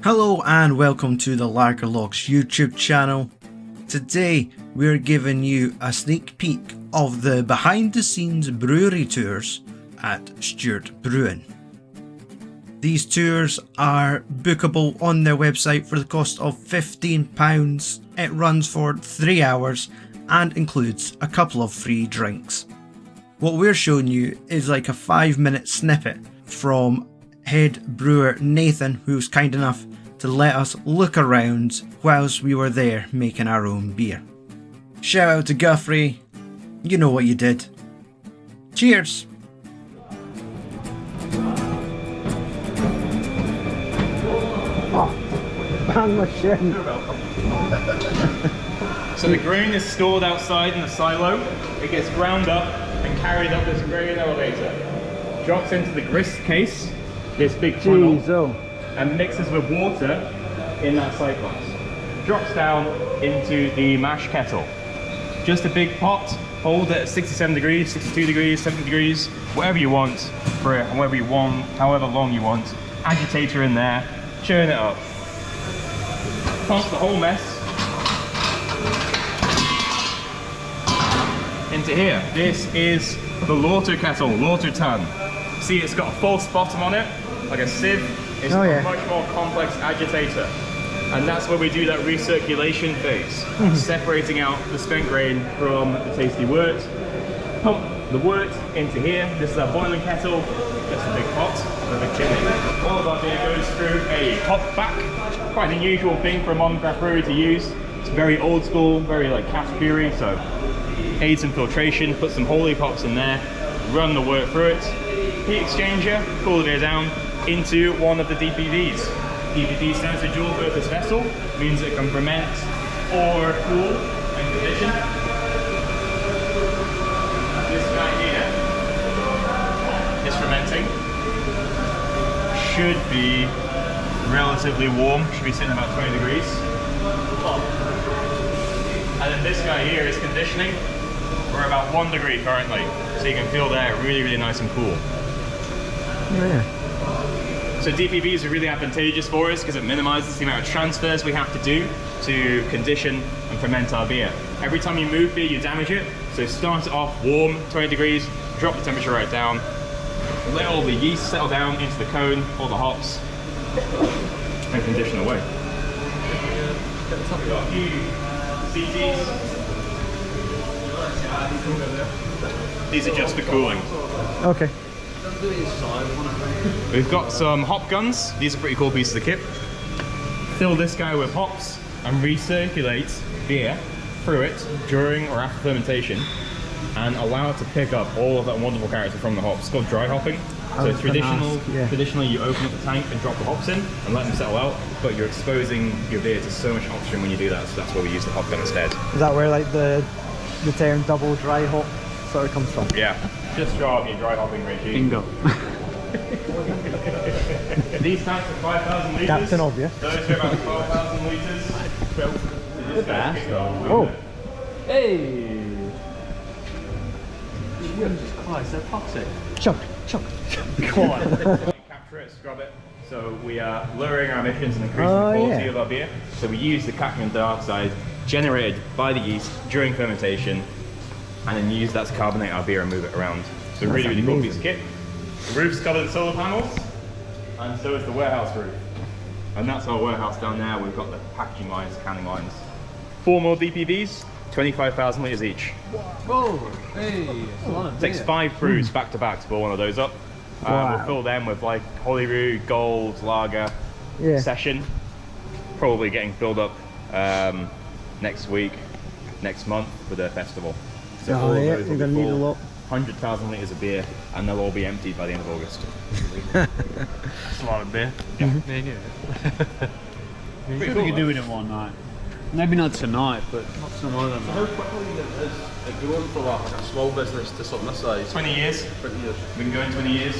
Hello and welcome to the Lager Logs YouTube channel. Today we're giving you a sneak peek of the behind the scenes brewery tours at Stewart Brewing. These tours are bookable on their website for the cost of £15. It runs for 3 hours and includes a couple of free drinks. What we're showing you is like a 5-minute snippet from head brewer Nathan, who was kind enough to let us look around whilst we were there making our own beer. Shout out to Guthrie, you know what you did. Cheers! Oh, bang my shin. You're welcome. So the grain is stored outside in the silo. It gets ground up and carried up this grain elevator. Drops into the grist case, this big funnel, and mixes with water in that side glass. Drops down into the mash kettle. Just a big pot, hold it at 67 degrees, 62 degrees, 70 degrees, whatever you want for it, however long you want. Agitator in there, churn it up. Pump the whole mess into here. This is the lauter kettle, lauter tun. See, it's got a false bottom on it, like a sieve. It's got a much more complex agitator. And that's where we do that recirculation phase, separating out the spent grain from the tasty wort. Pump the wort into here. This is our boiling kettle, just a big pot with a chimney. All of our beer goes through a hop back. Quite an unusual thing for a modern craft brewery to use. It's very old school, very like cask brewery, so aids in filtration. Put some holy hops in there, run the wort through it. Heat exchanger, cool the beer down into one of the DPVs. DPV stands for dual purpose vessel, means it can ferment or cool and condition. This guy here is fermenting. Should be relatively warm, should be sitting about 20 degrees. And then this guy here is conditioning. We're about 1 degree currently, so you can feel there really, really nice and cool. So DPVs are really advantageous for us because it minimizes the amount of transfers we have to do to condition and ferment our beer. Every time you move beer, you damage it. So start it off warm, 20 degrees, drop the temperature right down, let all the yeast settle down into the cone, all the hops, and condition away. We've got a few CTs. These are just for cooling. Okay. We've got some hop guns. These are pretty cool pieces of kit. Fill this guy with hops and recirculate beer through it during or after fermentation and allow it to pick up all of that wonderful character from the hops. It's called dry hopping. So traditionally you open up the tank and drop the hops in and let them settle out, but you're exposing your beer to so much hop stream when you do that, so that's where we use the hop gun instead. Is that where like the term double dry hop sort of comes from? Yeah. Just draw up your dry hopping regime. Bingo. These tanks are 5,000 litres. Captain Obvious. Those are about 12,000 litres. Oh! Hey! Jesus Christ, they're toxic. Chug, chug. Come on. Capture it, scrub it. So we are lowering our emissions and increasing the quality of our beer. So we use the cadmium dioxide generated by the yeast during fermentation and then use that to carbonate our beer and move it around. So really, really cool piece of kit. The roof's covered in solar panels, and so is the warehouse roof. And that's our warehouse down there. We've got the packaging lines, canning lines. 4 more DPVs, 25,000 litres each. Whoa! Hey! It's a lot of Takes 5 brews back to back to fill one of those up. We'll fill them with like Holyrood, Gold, Lager, Session. Probably getting filled up next week, next month for the festival. So all of those will be full, 100,000 litres of beer, and they'll all be emptied by the end of August. That's a lot of beer. Yeah. We could do it in one night. Maybe not tonight, but not some other night. How quickly is it going for like a small business to something this size? 20 years. 20 years. We've been going 20 years,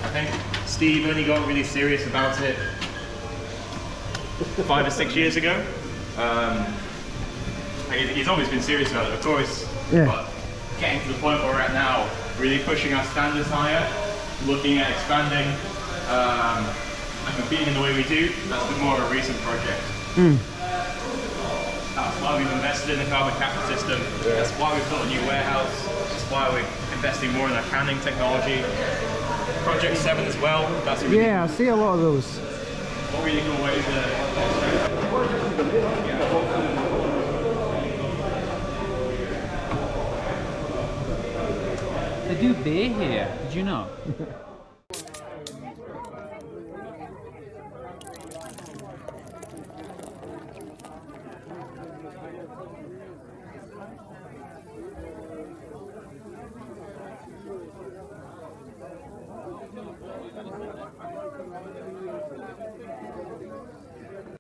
I think. Steve only got really serious about it 5 or 6 years ago. He's always been serious about it, of course. But getting to the point where we're at now, really pushing our standards higher, looking at expanding, and competing in the way we do, that's been more of a recent project. That's why we've invested in the carbon capture system. That's why we've built a new warehouse. That's why we're investing more in our canning technology. Project 7 as well. That's a really Yeah, I see a lot of those. what really cool way to. They do beer here, did you know?